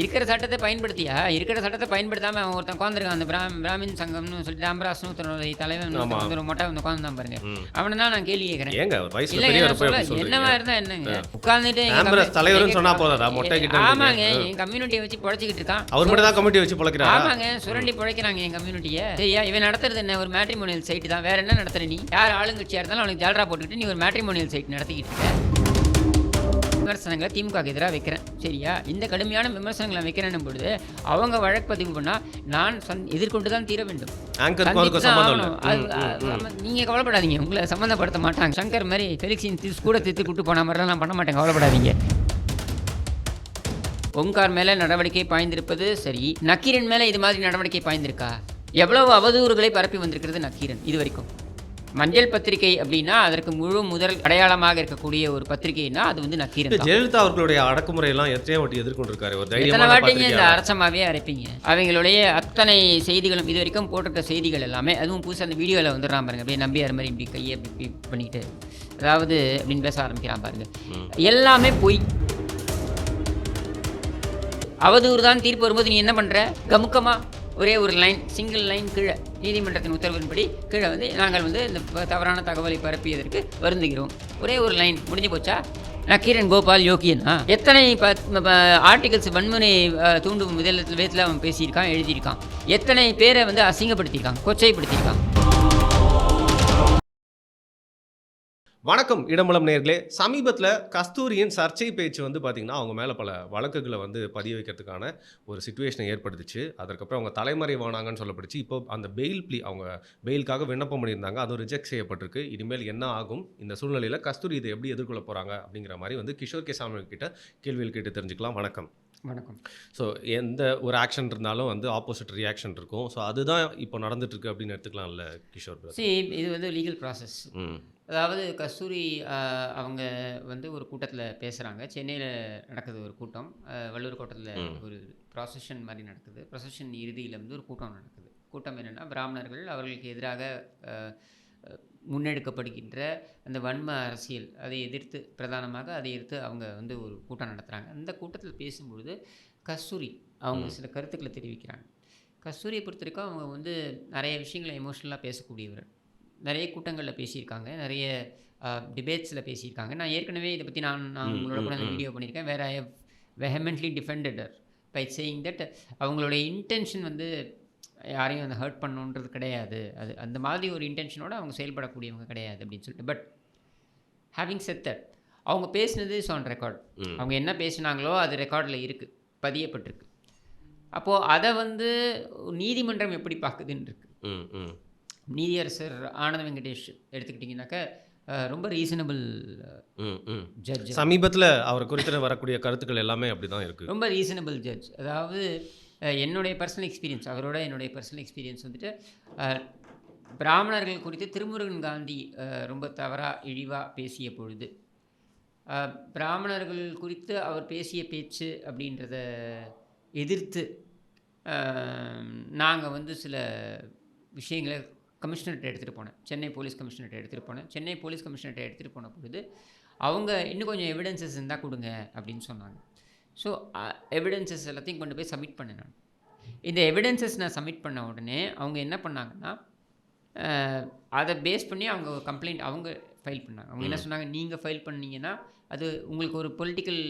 இருக்கிற சட்டத்தை பயன்படுத்தியா? இருக்கிற சட்டத்த பயன்படுத்தாம அவன் ஒருத்தன் உட்காந்துருக்கான். அந்த பிராமின் சங்கம்னு சொல்லிட்டு ராமராசன் ஒருத்தனுடைய தலைவன் ஆமா. வந்து ஒரு மொட்டை வந்து உட்காந்துருந்தான் பாருங்க. ம். அவன தான் நான் கேள்வி கேட்கிறேன். ஏங்க ஒரு வயசுல இல்லங்க பெரியவர நான் போய் சொல்ல அப்படி சொல்றீங்க? என்னவா இருந்தா என்னங்க? உட்கார்ந்துட்டு ஆம்பரஸ் தலைவர்னு சொன்னா போதாதா? மொட்டை கிட்ட ஆமாங்க. என் கம்யூனிட்டிய வச்சு பொழச்சிக்கிட்டு இருக்கான். அவர் மட்டும் தான் கமிட்டி வச்சு பொழைக்கிறாரா? ஆமாங்க. சுரண்டி பொழைக்கிறாங்க என் கம்யூனிட்டிய. சரியா? இவன் நடத்துறது என்ன? ஒரு மேட்ரிமோனியல் சைட் தான். வேற என்ன நடத்துற நீ? யார் ஆளுங்கட்சியா இருந்தாலும் அவனுக்கு ஜால்ரா போட்டுக்கிட்டு நீ ஒரு மேட்ரிமோனியல் சைட் நடத்திக்கிட்டு இருக்க. விமர்சனங்களை திமுகவுக்கு எதிராக வைக்கிறேன். சரியா? இந்த கடுமையான விமர்சனங்களை வைக்கிறேன்னும் பொழுது அவங்க வழக்கு பதிவு பண்ணா நான் எதிர்கொண்டு தான் தீர வேண்டும். ஆங்கருக்கு அதுக்கு சம்பந்தம் இல்ல. நீங்க கவலைப்படாதீங்க. உங்களை சம்மந்தப்படுத்த மாட்டாங்க. சங்கர் மாதிரி ஃபெலிக்ஸின் கூட திட்டு கூட்டு போன மாதிரிலாம் நான் பண்ண மாட்டேன். கவலைப்படாதீங்க. ஓங்கார் மேல நடவடிக்கை பாய்ந்திருப்பது சரி. நக்கீரன் மேல இது மாதிரி நடவடிக்கை பாய்ந்திருக்கா? எவ்வளவு அவதூறுகளை பரப்பி வந்திருக்கிறது நக்கீரன் இது வரைக்கும். மஞ்சள் பத்திரிகை அப்படின்னா அதற்கு முதல் அடையாளமாக இருக்கக்கூடிய ஒரு பத்திரிகைன்னா அது வந்து நக்கீரன் தான். ஜெயலலிதா அவர்களுடைய அடக்குமுறை எல்லாம் எத்தனை வாட்டி எதிர்கொண்டிருக்காரு. ஒரு எத்தனை தைரியமான வாட்டிங்க இந்த பத்திரிகை. அரசமாவே அரைப்பீங்க. அவங்களுடைய அத்தனை செய்திகளும் இது வரைக்கும் போட்டிருக்க செய்திகள் எல்லாமே அதுவும் புதுசாக அந்த வீடியோவில் வந்துடுறான் பாருங்க. அப்படியே நம்பியார் மாதிரி இப்படி கையை இப்படி பண்ணிட்டு அதாவது அப்படின்னு பேச ஆரம்பிக்கிறான் பாருங்க. எல்லாமே பொய். அவதூறு தான் தீர்ப்பு வரும்போது நீ என்ன பண்ற? கமுக்கமா ஒரே ஒரு லைன் சிங்கிள் லைன் கீழே நீதிமன்றத்தின் உத்தரவின்படி கீழே வந்து நாங்கள் வந்து இந்த தவறான தகவலை பரப்பியதற்கு வருந்துகிறோம். ஒரே ஒரு லைன் முடிஞ்சு போச்சா? நக்கீரன் கோபால் யோகியனா எத்தனை ஆர்டிகல்ஸ் வன்முறை தூண்டும் விதத்தில் அவன் பேசியிருக்கான், எழுதியிருக்கான். எத்தனை பேரை வந்து அசிங்கப்படுத்தியிருக்கான், கொச்சைப்படுத்தியிருக்கான். வணக்கம் இடமலம் நேர்களே. சமீபத்தில் கஸ்தூரியின் சர்ச்சை பேச்சு வந்து பார்த்திங்கன்னா அவங்க மேலே பல வழக்குகளை வந்து பதிய வைக்கிறதுக்கான ஒரு சிச்சுவேஷனை ஏற்படுத்துச்சு. அதற்கப்புறம் அவங்க தலைமறைவானாங்கன்னு சொல்லப்படுச்சு. இப்போ அந்த அவங்க பெயிலுக்காக விண்ணப்பம் பண்ணியிருந்தாங்க. அதுவும் ரிஜெக்ட் செய்யப்பட்டிருக்கு. இனிமேல் என்ன ஆகும் இந்த சூழ்நிலையில் கஸ்தூரி இதை எப்படி எதிர்கொள்ள போகிறாங்க அப்படிங்கிற மாதிரி வந்து கிஷோர் கே சாமி கிட்ட கேள்விகள் கேட்டு தெரிஞ்சுக்கலாம். வணக்கம். வணக்கம். ஸோ எந்த ஒரு ஆக்ஷன் இருந்தாலும் வந்து ஆப்போசிட் ரியாக்ஷன் இருக்கும். ஸோ அதுதான் இப்போ நடந்துட்டுருக்கு அப்படின்னு எடுத்துக்கலாம்ல கிஷோர்? இது வந்து லீகல் ப்ராசஸ். அதாவது கஸ்தூரி அவங்க வந்து ஒரு கூட்டத்தில் பேசுகிறாங்க. சென்னையில் நடக்குது ஒரு கூட்டம். வள்ளூர் கோட்டத்தில் ஒரு ப்ராசஷன் மாதிரி நடக்குது. ப்ரொசஷன் இறுதியில் வந்து ஒரு கூட்டம் நடக்குது. கூட்டம் என்னென்னா பிராமணர்கள் அவர்களுக்கு எதிராக முன்னெடுக்கப்படுகின்ற அந்த வன்ம அரசியல் அதை எதிர்த்து பிரதானமாக அதை எதிர்த்து அவங்க வந்து ஒரு கூட்டம் நடத்துகிறாங்க. அந்த கூட்டத்தில் பேசும்பொழுது கஸ்தூரி அவங்க சில கருத்துக்களை தெரிவிக்கிறாங்க. கஸ்தூரியை பொறுத்த வரைக்கும் அவங்க வந்து நிறைய விஷயங்களை எமோஷ்னலாக பேசக்கூடியவர். நிறைய கூட்டங்களில் பேசியிருக்காங்க, நிறைய டிபேட்ஸில் பேசியிருக்காங்க. நான் ஏற்கனவே இதை பற்றி நான் உங்களோட கூட அந்த வீடியோ பண்ணியிருக்கேன். Where I have vehemently defended her by saying that அவங்களுடைய இன்டென்ஷன் வந்து யாரையும் அந்த ஹர்ட் பண்ணணுன்றது கிடையாது. அது அந்த மாதிரி ஒரு இன்டென்ஷனோடு அவங்க செயல்படக்கூடியவங்க கிடையாது அப்படின்னு சொல்லிட்டு. பட் ஹேவிங் செட் தட் அவங்க பேசினது இஸ் ஆன் ரெக்கார்ட். அவங்க என்ன பேசினாங்களோ அது ரெக்கார்டில் இருக்குது, பதியப்பட்டிருக்கு. அப்போது அதை வந்து நீதிமன்றம் எப்படி பார்க்குதுன்னு இருக்கு. நீதியரசர் ஆனந்த வெங்கடேஷ் எடுத்துக்கிட்டிங்கனாக்கா ரொம்ப ரீசனபிள் ஜட்ஜ். சமீபத்தில் அவர் குறித்து வரக்கூடிய கருத்துக்கள் எல்லாமே அப்படி தான் இருக்குது. ரொம்ப ரீசனபிள் ஜட்ஜ். அதாவது என்னுடைய பர்சனல் எக்ஸ்பீரியன்ஸ், அவரோட என்னுடைய பர்சனல் எக்ஸ்பீரியன்ஸ் வந்துட்டு பிராமணர்கள் குறித்து திருமுருகன் காந்தி ரொம்ப தவறாக இழிவாக பேசிய பொழுது பிராமணர்கள் குறித்து அவர் பேசிய பேச்சு அப்படின்றத எதிர்த்து நாங்கள் வந்து சில விஷயங்களை கமிஷனர்கிட்ட எடுத்துகிட்டு போனேன். சென்னை போலீஸ் கமிஷனர்கிட்ட எடுத்துகிட்டு போனேன். சென்னை போலீஸ் கமிஷனர்கிட்ட எடுத்துகிட்டு போன பொழுது அவங்க இன்னும் கொஞ்சம் எவிடன்சஸ் இருந்தால் கொடுங்க அப்படின்னு சொன்னாங்க. ஸோ எவிடன்சஸ் எல்லாத்தையும் கொண்டு போய் சப்மிட் பண்ணேன் நான். இந்த எவிடன்சஸ் நான் சப்மிட் பண்ண உடனே அவங்க என்ன பண்ணாங்கன்னா அதை பேஸ் பண்ணி அவங்க கம்ப்ளைண்ட் அவங்க ஃபைல் பண்ணாங்க. அவங்க என்ன சொன்னாங்க, நீங்கள் ஃபைல் பண்ணீங்கன்னா அது உங்களுக்கு ஒரு பொலிட்டிக்கல்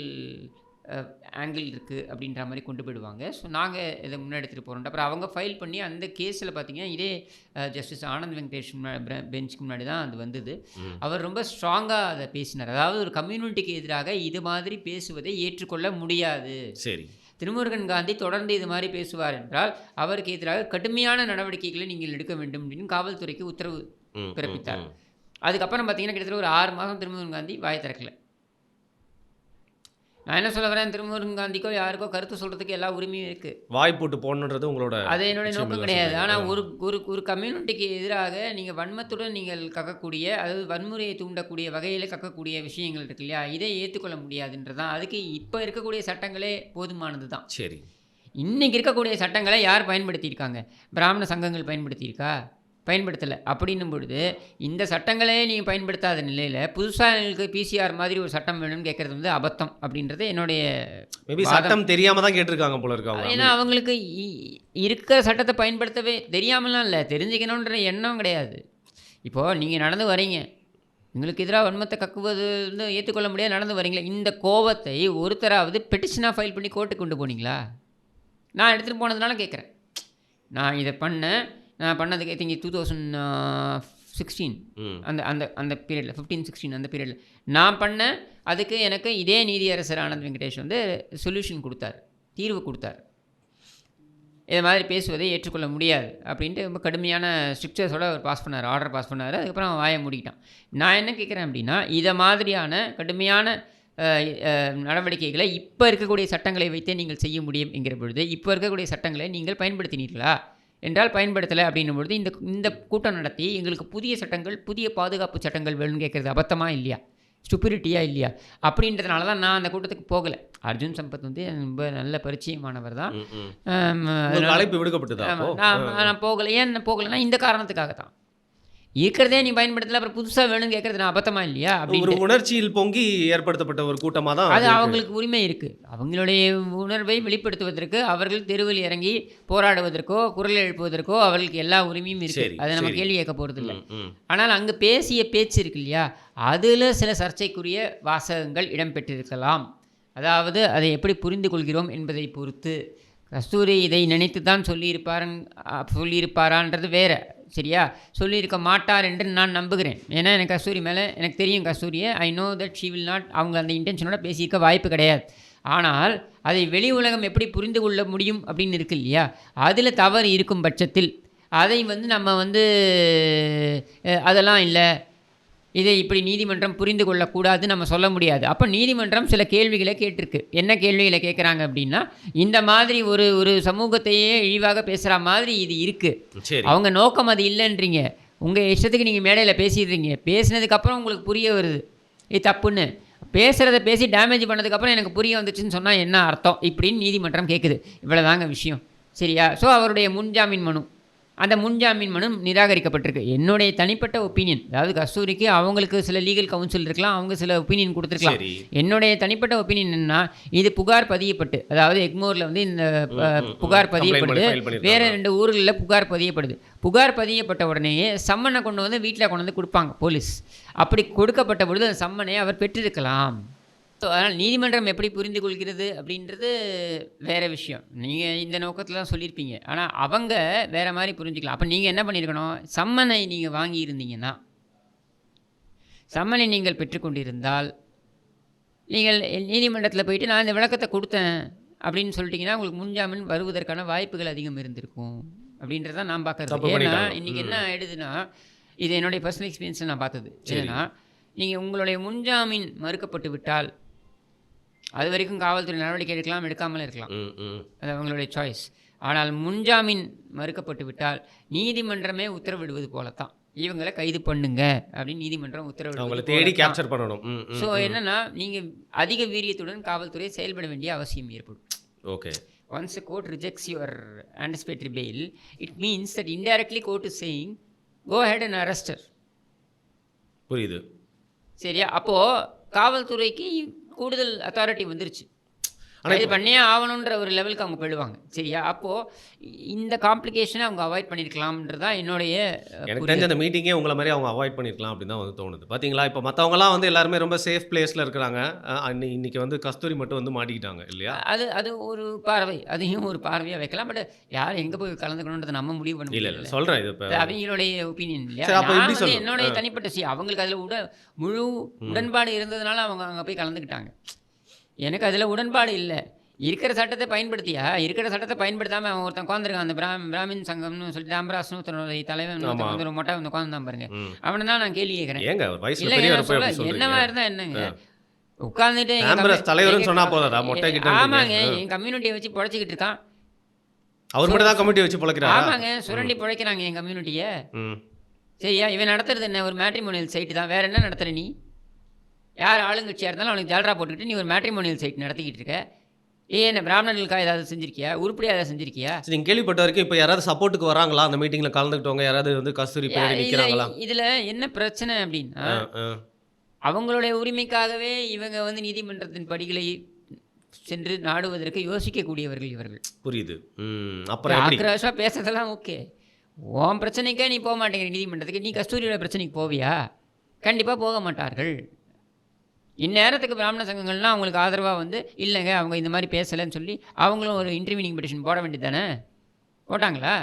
ஆங்கிள் இருக்குது அப்படின்ற மாதிரி கொண்டு போயிடுவாங்க. ஸோ நாங்கள் இதை முன்னெடுத்துகிட்டு போகிறோம். அப்புறம் அவங்க ஃபைல் பண்ணி அந்த கேஸில் பார்த்தீங்கன்னா இதே ஜஸ்டிஸ் ஆனந்த் வெங்கடேஷ் பெஞ்சுக்கு முன்னாடி தான் அது வந்தது. அவர் ரொம்ப ஸ்ட்ராங்காக அதை பேசினார். அதாவது ஒரு கம்யூனிட்டிக்கு எதிராக இது மாதிரி பேசுவதை ஏற்றுக்கொள்ள முடியாது. சரி, திருமுருகன் காந்தி தொடர்ந்து இது மாதிரி பேசுவார் என்றால் அவருக்கு எதிராக கடுமையான நடவடிக்கைகளை நீங்கள் எடுக்க வேண்டும் அப்படின்னு காவல்துறைக்கு உத்தரவு பிறப்பித்தார். அதுக்கப்புறம் பார்த்தீங்கன்னா கிட்டத்தட்ட ஒரு 6 மாதம் திருமுருகன் காந்தி வாய் திறக்கலை. நான் என்ன சொல்ல வரேன், திருமுருகன் காந்திக்கோ யாருக்கோ கருத்து சொல்கிறதுக்கு எல்லா உரிமையும் இருக்குது. வாய் போட்டு போடணுன்றது உங்களோட அது என்னுடைய நோக்கம் கிடையாது. ஆனால் ஒரு கம்யூனிட்டிக்கு எதிராக நீங்கள் வன்மத்துடன் நீங்கள் கக்கக்கூடிய, அதாவது வன்முறையை தூண்டக்கூடிய வகையில் கக்கக்கூடிய விஷயங்கள் இருக்கு இல்லையா, இதை ஏற்றுக்கொள்ள முடியாதுன்றதான். அதுக்கு இப்போ இருக்கக்கூடிய சட்டங்களே போதுமானது தான். சரி, இன்றைக்கி இருக்கக்கூடிய சட்டங்களை யார் பயன்படுத்தியிருக்காங்க? பிராமண சங்கங்கள் பயன்படுத்தியிருக்கா? பயன்படுத்தலை. அப்படின்னும் பொழுது இந்த சட்டங்களே நீங்கள் பயன்படுத்தாத நிலையில் புதுசாக எங்களுக்கு பிசிஆர் மாதிரி ஒரு சட்டம் வேணும்னு கேட்குறது வந்து அபத்தம் அப்படின்றது என்னுடைய மேபி வாதம். சட்டம் தெரியாம தான் கேட்டிருக்காங்க போல இருக்கு அவங்க. ஏன்னா அவங்களுக்கு இருக்கிற சட்டத்தை பயன்படுத்தவே தெரியாமலாம் இல்லை, தெரிஞ்சுக்கணுன்ற எண்ணம் கிடையாது. இப்போது நீங்கள் நடந்து வரீங்க, உங்களுக்கு எதிராக வன்மத்தை கக்குவது வந்து ஏற்றுக்கொள்ள முடியாது, நடந்து வரீங்களா, இந்த கோவத்தை ஒருத்தராவது பெட்டிஷனாக ஃபைல் பண்ணி கோர்ட்டுக்கு கொண்டு போனீங்களா? நான் எடுத்துகிட்டு போனதுனால கேட்குறேன். நான் இதை பண்ணேன், நான் பண்ணதுக்கு திங்க 2016 அந்த அந்த அந்த பீரியடில் 15-16 அந்த பீரியடில் நான் பண்ணேன். அதுக்கு எனக்கு இதே நீதியரசர் ஆனந்த் வெங்கடேஷ் வந்து சொல்யூஷன் கொடுத்தார், தீர்வு கொடுத்தார். இதை மாதிரி பேசுவதை ஏற்றுக்கொள்ள முடியாது அப்படின்ட்டு ரொம்ப கடுமையான ஸ்ட்ரிக்சர்ஸோடு அவர் பாஸ் பண்ணார், ஆர்டர் பாஸ் பண்ணார். அதுக்கப்புறம் அவன் வாயை மூடிக்கிட்டான். நான் என்ன கேட்குறேன் அப்படின்னா, இதை மாதிரியான கடுமையான நடவடிக்கைகளை இப்போ இருக்கக்கூடிய சட்டங்களை வைத்தே நீங்கள் செய்ய முடியும் என்கிற பொழுது, இப்போ இருக்கக்கூடிய சட்டங்களை நீங்கள் பயன்படுத்தினீர்களா என்றால் பயன்படுத்தலை அப்படின்னும் பொழுது, இந்த கூட்டம் நடத்தி எங்களுக்கு புதிய சட்டங்கள், புதிய பாதுகாப்பு சட்டங்கள் வேணும்னு கேட்குறது அபத்தமாக இல்லையா, ஸ்டூபிடிட்டியா இல்லையா? அப்படின்றதுனால தான் நான் அந்த கூட்டத்துக்கு போகலை. அர்ஜுன் சம்பத் வந்து ரொம்ப நல்ல பரிச்சயமானவர் தான். அழைப்பு விடுக்கப்பட்டதா? நான் போகலை. ஏன் போகலைன்னா இந்த காரணத்துக்காக தான். இருக்கிறதே நீ பயன்படுத்தல, அப்புறம் புதுசாக வேணும்னு கேட்குறது நான் அபத்தமாக இல்லையா? அப்படி ஒரு உணர்ச்சியில் பொங்கி ஏற்படுத்தப்பட்ட ஒரு கூட்டமாக தான் அது அவங்களுக்கு உரிமை இருக்குது. அவங்களுடைய உணர்வை வெளிப்படுத்துவதற்கு அவர்கள் தெருவில் இறங்கி போராடுவதற்கோ குரல் எழுப்புவதற்கோ அவர்களுக்கு எல்லா உரிமையும் இருக்குது. அதை நம்ம கேள்வி கேட்க போகிறது இல்லை. ஆனால் அங்கே பேசிய பேச்சு இருக்கு இல்லையா, அதில் சில சர்ச்சைக்குரிய வாசகங்கள் இடம்பெற்றிருக்கலாம். அதாவது அதை எப்படி புரிந்து கொள்கிறோம் என்பதை பொறுத்து. கஸ்தூரி இதை நினைத்து தான் சொல்லியிருப்பாரான்றது வேறு, சரியா? சொல்லியிருக்க மாட்டார் என்று நான் நம்புகிறேன். ஏன்னா எனக்கு கஸ்தூரி மேலே எனக்கு தெரியும். கஸ்தூரியை I know that she will not, அவங்க அந்த இன்டென்ஷனோட பேசியிருக்க வாய்ப்பு கிடையாது. ஆனால் அதை வெளி உலகம் எப்படி புரிந்து கொள்ள முடியும் அப்படின்னு இருக்கு இல்லையா, அதில் தவறு இருக்கும் பட்சத்தில் அதை வந்து நம்ம வந்து அதெல்லாம் இல்லை, இதை இப்படி நீதிமன்றம் புரிந்து கொள்ளக்கூடாது நம்ம சொல்ல முடியாது. அப்போ நீதிமன்றம் சில கேள்விகளை கேட்டிருக்கு. என்ன கேள்விகளை கேட்குறாங்க அப்படின்னா, இந்த மாதிரி ஒரு சமூகத்தையே இழிவாக பேசுகிற மாதிரி இது இருக்குது, அவங்க நோக்கம் அது இல்லைன்றீங்க, உங்கள் இஷ்டத்துக்கு நீங்கள் மேடையில் பேசிடுறீங்க, பேசினதுக்கப்புறம் உங்களுக்கு புரிய வருது இது தப்புன்னு, பேசுகிறத பேசி டேமேஜ் பண்ணதுக்கப்புறம் எனக்கு புரிய வந்துச்சுன்னு சொன்னால் என்ன அர்த்தம் இப்படின்னு நீதிமன்றம் கேட்குது. இவ்வளோதாங்க விஷயம், சரியா? ஸோ அவருடைய முன்ஜாமீன் மனு, அந்த முன்ஜாமீன் மனு நிராகரிக்கப்பட்டிருக்கு. என்னுடைய தனிப்பட்ட ஒப்பீனியன், அதாவது கஸ்தூரிக்கு அவங்களுக்கு சில லீகல் கவுன்சில் இருக்கலாம், அவங்க சில ஒப்பீனியன் கொடுத்துருக்கலாம். என்னுடைய தனிப்பட்ட ஒப்பீனியன் என்னன்னா, இது புகார் பதியப்பட்டு, அதாவது எக்மோரில் வந்து இந்த புகார் பதியப்படுது, வேறு 2 ஊர்களில் புகார் பதியப்படுது. புகார் பதியப்பட்ட உடனேயே சம்மனை கொண்டு வந்து வீட்டில் கொண்டு வந்து கொடுப்பாங்க போலீஸ். அப்படி கொடுக்கப்பட்ட பொழுது அந்த சம்மனை அவர் பெற்றிருக்கலாம். ஸோ அதனால் நீதிமன்றம் எப்படி புரிந்து கொள்கிறது அப்படின்றது வேறு விஷயம். நீங்கள் இந்த நோக்கத்தில் தான் சொல்லியிருப்பீங்க, ஆனால் அவங்க வேறு மாதிரி புரிஞ்சுக்கலாம். அப்போ நீங்கள் என்ன பண்ணியிருக்கணும், சம்மனை நீங்கள் வாங்கியிருந்தீங்கன்னா, சம்மனை நீங்கள் பெற்றுக்கொண்டிருந்தால் நீங்கள் நீதிமன்றத்தில் போயிட்டு நான் இந்த விளக்கத்தை கொடுத்தேன் அப்படின்னு சொல்லிட்டீங்கன்னா உங்களுக்கு முன்ஜாமீன் வருவதற்கான வாய்ப்புகள் அதிகம் இருந்திருக்கும் அப்படின்றத நான் பார்க்குறது. ஏன்னா இன்றைக்கி என்ன ஆகிடுதுன்னா, இது என்னுடைய பர்சனல் எக்ஸ்பீரியன்ஸில் நான் பார்த்தது. ஏன்னா நீங்கள் உங்களுடைய முன்ஜாமீன் மறுக்கப்பட்டு விட்டால் அது வரைக்கும் காவல்துறை நடவடிக்கை எடுக்கலாம், எடுக்காமல் இருக்கலாம், அது அவங்களுடைய சாய்ஸ். ஆனால் முன்ஜாமீன் மறுக்கப்பட்டு விட்டால் நீதிமன்றமே உத்தரவிடுவது போலத்தான், இவங்களை கைது பண்ணுங்க அப்படின்னு நீதிமன்றம் உத்தரவிடுவது, தேடி கேப்சர் பண்ணணும். ஸோ என்னன்னா, நீங்கள் அதிக வீரியத்துடன் காவல்துறை செயல்பட வேண்டிய அவசியம் ஏற்படும். Okay. Once a court rejects your anticipatory bail, it means that indirectly court is saying go ahead and arrest her. புரியுது, சரியா? அப்போது காவல்துறைக்கு கூடுதல் அத்தாரிட்டி வந்துருச்சு, இது பண்ணியே ஆகணுன்ற ஒரு லெவலுக்கு அவங்க போயிடுவாங்க, சரியா? அப்போது இந்த காம்ப்ளிகேஷனை அவங்க அவாய்ட் பண்ணியிருக்கலாம்ன்றது தான் என்னுடைய எனக்கு தெரிஞ்ச அந்த மீட்டிங்கே உங்களை மாதிரி அவங்க அவாய்ட் பண்ணியிருக்கலாம் அப்படின்னு தான் வந்து தோணுது. பார்த்தீங்களா, இப்போ மற்றவங்களாம் வந்து எல்லாருமே ரொம்ப சேஃப் பிளேஸில் இருக்கிறாங்க, இன்னைக்கு வந்து கஸ்தூரி மட்டும் வந்து மாட்டிக்கிட்டாங்க இல்லையா? அது ஒரு பார்வை, அதையும் ஒரு பார்வையாக வைக்கலாம். பட் யார் எங்கே போய் கலந்துக்கணுன்றதை நம்ம முடிவு பண்ண இல்லை சொல்கிறேன், இது இப்போ அவங்களுடைய ஒப்பீனியன் இல்லையா? என்னுடைய தனிப்பட்ட அவங்களுக்கு அதில் முழு உடன்பாடு இருந்ததுனால அவங்க அங்கே போய் கலந்துக்கிட்டாங்க. எனக்கு அதில் உடன்பாடு இல்லை. இருக்கிற சட்டத்தை பயன்படுத்தியா, இருக்கிற சட்டத்தை பயன்படுத்தாமல் அவன் ஒருத்தன் உட்காந்துருக்கான், அந்த பிராமின் சங்கம்னு சொல்லிட்டு ராமராசன் ஒருத்தனுடைய தலைவன் ஒரு மொட்டை வந்து உட்காந்துதான் பாருங்க, அவனை தான் நான் கேள்வி கேட்குறேன். என்னவா இருந்தால் என்னங்க உட்காந்துட்டு ஆமாங்க என் கம்யூனிட்டியை வச்சு பிழைச்சிக்கிட்டு இருக்கான், அவர் மட்டும் தான் கம்யூனிட்டி வச்சு பிழைக்கிறான். ஆமாங்க, சுரண்டி பிழைக்கிறாங்க என் கம்யூனிட்டியை, சரியா? இவன் நடத்துறது என்ன, ஒரு மேட்ரிமோனியல் சைட்டு தான், வேற என்ன நடத்துகிற நீ? யார் ஆளுங்கட்சியாக இருந்தாலும் அவனுக்கு ஜால்ரா போட்டுக்கிட்டு நீ ஒரு மேட்ரிமோனியல் சைட் நடத்திக்கிட்டு இருக்க. என்ன பிராமணர்களுக்காக ஏதாவது செஞ்சிருக்கியா? உருப்படியா ஏதாவது செஞ்சிருக்கியா? சரி, நீங்க கேள்விப்பட்ட வரைக்கும் இப்ப யாராவது சப்போர்ட்டுக்கு வராங்களா? அந்த மீட்டிங்ல கலந்துக்கிட்டவங்க யாராவது வந்து கஸ்தூரி பின்னாடி இதுல நிக்கிறாங்களா? இதுல என்ன பிரச்சனை அப்படின்னா, அ, அ. அவங்களுடைய உரிமைக்காகவே இவங்க வந்து நீதிமன்றத்தின் படிகளை சென்று நாடுவதற்கு யோசிக்கக்கூடியவர்கள் இவர்கள். புரியுது. அப்புறம் எப்படி? ஆக்ரோஷமா பேசுறதெல்லாம் ஓகே. உன் பிரச்சனைக்கே நீ போமாட்டேங்கிற நீதிமன்றத்துக்கு, நீ கஸ்தூரியோட பிரச்சனைக்கு போவியா? கண்டிப்பா போக மாட்டார்கள். இந்நேரத்துக்கு பிராமண சங்கங்கள்லாம் அவங்களுக்கு ஆதரவா வந்து, இல்லைங்க அவங்க இந்த மாதிரி பேசலைன்னு சொல்லி, அவங்களும் ஒரு இன்டர்வீனிங் பெட்டிஷன் போட வேண்டியது தானே? போட்டாங்களா?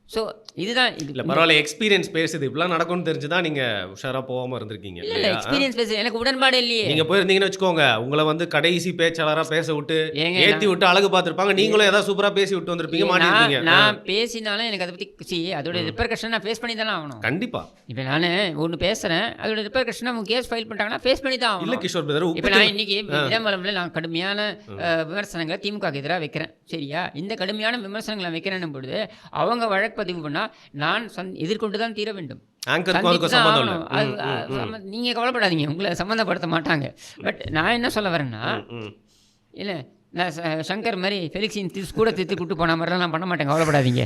ஸோ இதுதான் இது. இல்ல பரவாயில்ல, எக்ஸ்பீரியன்ஸ் பேசுது. இப்படிலாம் நடக்கும்னு தெரிஞ்சு தான் நீங்க உஷாரா போகாம இருந்திருக்கீங்க இல்ல இல்லையா? எக்ஸ்பீரியன்ஸ் பேச எனக்கு உடன்பாடு இல்லையே. நீங்க போயிருந்தீங்கன்னு வச்சுக்கோங்க, உங்கள வந்து கடைசி பேச்சாளரா பேச விட்டு, ஏங்க ஏத்தி விட்டு அழகு பார்த்திருப்பாங்க. நீங்களும் ஏதாவது சூப்பரா பேசி விட்டு வந்திருப்பீங்க, மாட்டியிருப்பீங்க. நான் பேசினாலும் எனக்கு அதை பற்றி அதோட ரிப்பர்கஷன் நான் ஃபேஸ் பண்ணி தானே ஆகணும். கண்டிப்பா. இப்போ நான் ஒன்று பேசுகிறேன், அதோட ரிப்பர்கஷன் அவங்க கேஸ் ஃபைல் பண்ணிட்டாங்கன்னா ஃபேஸ் பண்ணி தான் இல்ல ஆகணும். கிஷோர் பிரதர், இப்போ நான் இன்னைக்கு விதமலம்ல நான் கடுமையான விமர்சனங்களை திமுகவுக்கு எதிராக வைக்கிறேன், சரியா? இந்த கடுமையான விமர்சனங்களை வைக்கிறேன் பொழுது அவங்க வழக்கு பதிவு பண்ணால் நான் எதிர்கொண்டு தான் தீர வேண்டும். ஆங்கருக்கும் அதுக்கும் சம்பந்தம் இல்ல. நீங்கள் கவலைப்படாதீங்க, உங்களை சம்மந்தப்படுத்த மாட்டாங்க. பட் நான் என்ன சொல்ல வரேன்னா, இல்லை நான் சங்கர் மாதிரி ஃபெலிக்ஸின் கூட திருத்தி கூட்டு போன மாதிரிலாம் நான் பண்ண மாட்டேன், கவலைப்படாதீங்க.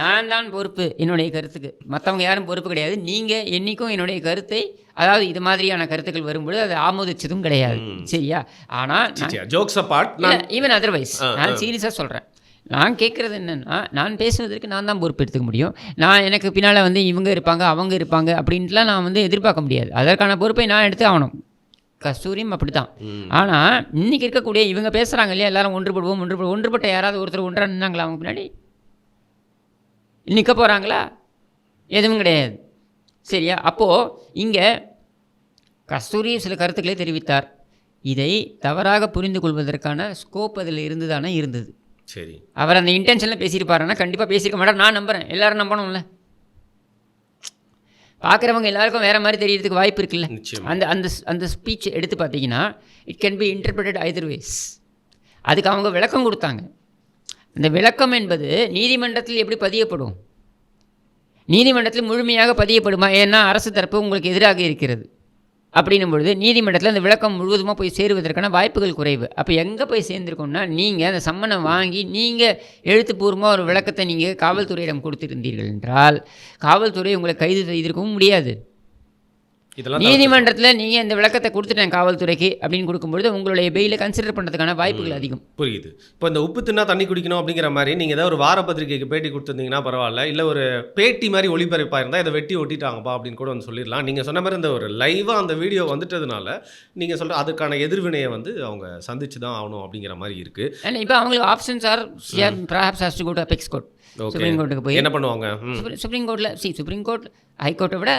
நான் தான் பொறுப்பு என்னுடைய கருத்துக்கு, மற்றவங்க யாரும் பொறுப்பு கிடையாது. நீங்கள் என்றைக்கும் என்னுடைய கருத்தை, அதாவது இது மாதிரியான கருத்துக்கள் வரும்பொழுது அதை ஆமோதிச்சதும் கிடையாது, சரியா? ஆனால் ஜோக்ஸ் அபார்ட், ஈவன் அதர்வைஸ் நான் சீரியஸாக சொல்கிறேன். நான் கேட்குறது என்னென்னா, நான் பேசுவதற்கு நான் தான் பொறுப்பு எடுத்துக்க முடியும். நான் எனக்கு பின்னால் வந்து இவங்க இருப்பாங்க அவங்க இருப்பாங்க அப்படின்ட்டுலாம் நான் வந்து எதிர்பார்க்க முடியாது. அதற்கான பொறுப்பை நான் எடுத்து ஆகணும். கஸ்தூரியும் அப்படி தான். ஆனால் இன்றைக்கி இருக்கக்கூடிய இவங்க பேசுகிறாங்க இல்லையா, எல்லாரும் ஒன்றுபட்ட யாராவது ஒருத்தர் ஒன்றா நின்னாங்களா அவங்க பின்னாடி? நிற்க போகிறாங்களா? எதுவும் கிடையாது, சரியா? அப்போது இங்கே கஸ்தூரி சில கருத்துக்களை தெரிவித்தார். இதை தவறாக புரிந்து கொள்வதற்கான ஸ்கோப் அதில் இருந்தது. சரி, அவர் அந்த இன்டென்ஷனில் பேசியிருப்பாருன்னா கண்டிப்பாக பேசியிருக்க மாட்டார், நான் நம்புகிறேன். எல்லாரும் நம்பணும்ல, பார்க்குறவங்க எல்லாருக்கும் வேறு மாதிரி தெரியறதுக்கு வாய்ப்பு இருக்குல்ல. அந்த அந்த அந்த ஸ்பீச் எடுத்து பார்த்தீங்கன்னா it can be interpreted either ways. அதுக்கு அவங்க விளக்கம் கொடுத்தாங்க. அந்த விளக்கம் என்பது நீதிமன்றத்தில் எப்படி பதியப்படும்? நீதிமன்றத்தில் முழுமையாக பதியப்படுமா? ஏன்னா அரசு தரப்பு உங்களுக்கு எதிராக இருக்கிறது. அப்படின்னும் பொழுது நீதிமன்றத்தில் அந்த விளக்கம் முழுவதுமாக போய் சேருவதற்கான வாய்ப்புகள் குறைவு. அப்போ எங்கே போய் சேர்ந்துருக்கோம்னா, நீங்கள் அந்த சம்மனை வாங்கி நீங்கள் எழுத்துப்பூர்வமாக ஒரு விளக்கத்தை நீங்கள் காவல்துறையிடம் கொடுத்திருந்தீர்கள் என்றால் காவல்துறை உங்களை கைது செய்திருக்கவும் முடியாது. நீதிமன்றத்தில் நீங்கள் இந்த விளக்கத்தை கொடுத்துட்டேன் காவல்துறைக்கு அப்படின்னு கொடுக்கும்பொழுது உங்களுடைய பெயிலை கன்சிடர் பண்ணுறதுக்கான வாய்ப்புகள் அதிகம். புரியுது. இப்போ இந்த உப்பு தின்னா தண்ணி குடிக்கணும் அப்படிங்கிற மாதிரி நீங்கள் ஏதாவது ஒரு வார பத்திரிகைக்கு பேட்டி கொடுத்துருந்தீங்கன்னா பரவாயில்ல, இல்லை ஒரு பேட்டி மாதிரி ஒளிபரப்பாக இருந்தால் இதை வெட்டி ஒட்டிட்டாங்கப்பா அப்படின்னு கூட வந்து சொல்லிடலாம். நீங்கள் சொன்ன மாதிரி இந்த ஒரு லைவாக அந்த வீடியோ வந்துட்டதுனால நீங்கள் சொல்கிற அதுக்கான எதிர்வினையை வந்து அவங்க சந்திச்சு தான் ஆகணும் அப்படிங்கிற மாதிரி இருக்குது. இப்போ அவங்களுக்கு options are perhaps has to go to apex court. Supreme கோர்ட்டுக்கு போய் என்ன பண்ணுவாங்க? சுப்ரீம் கோர்ட்டில் சுப்ரீம் கோர்ட் ஹைகோர்ட்டை விட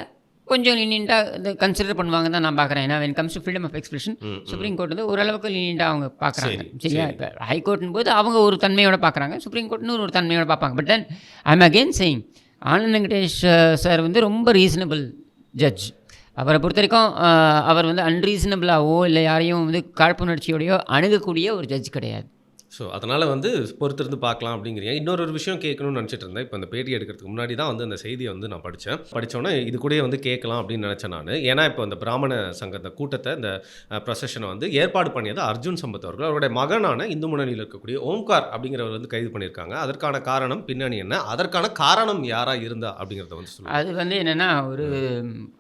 கொஞ்சம் லீனியண்டாக இதை கன்சிடர் பண்ணுவாங்க தான் நான் பார்க்குறேன். ஏன்னா when comes to freedom of expression supreme court வந்து ஓரளவுக்கு லீனியண்டாக அவங்க பார்க்குறாங்க, சரியா? இப்போ ஹைகோர்ட்னு போது அவங்க ஒரு தன்மையோட பார்க்குறாங்க, சுப்ரீம் கோர்ட்னு ஒரு தன்மையோட பார்ப்பாங்க. But then I am again saying, Anand Venkatesh sir வந்து ரொம்ப ரீசனபிள் ஜட்ஜ். அவரை பொறுத்த வரைக்கும் அவர் வந்து அன்ரீசனபிளாகவோ இல்லை யாரையும் வந்து காழ்ப்புணர்ச்சியோடையோ அணுகக்கூடிய ஒரு ஜட்ஜ் கிடையாது. ஸோ அதனால் வந்து பொறுத்திருந்து பார்க்கலாம் அப்படிங்கிறீங்க. இன்னொரு விஷயம் கேட்கணும்னு நினச்சிட்டு இருந்தேன். இப்போ அந்த பேட்டி எடுக்கிறதுக்கு முன்னாடி தான் வந்து அந்த செய்தியை வந்து நான் படித்தோன்னே இது கூட வந்து கேட்கலாம் அப்படின்னு நினச்சேன் நான். ஏன்னா இப்போ அந்த பிராமண சங்கத்தை கூட்டத்தை இந்த ப்ரொசஷனை வந்து ஏற்பாடு பண்ணியது அர்ஜுன் சம்பத் அவர்கள். அவருடைய மகனான இந்து முன்னணியில் இருக்கக்கூடிய ஓம்கார் அப்படிங்கிறவர் வந்து கைது பண்ணியிருக்காங்க. அதற்கான காரணம் பின்னணி என்ன, அதற்கான காரணம் யாராக இருந்தா அப்படிங்கிறத வந்து சொல்லுங்கள். அது வந்து என்னென்னா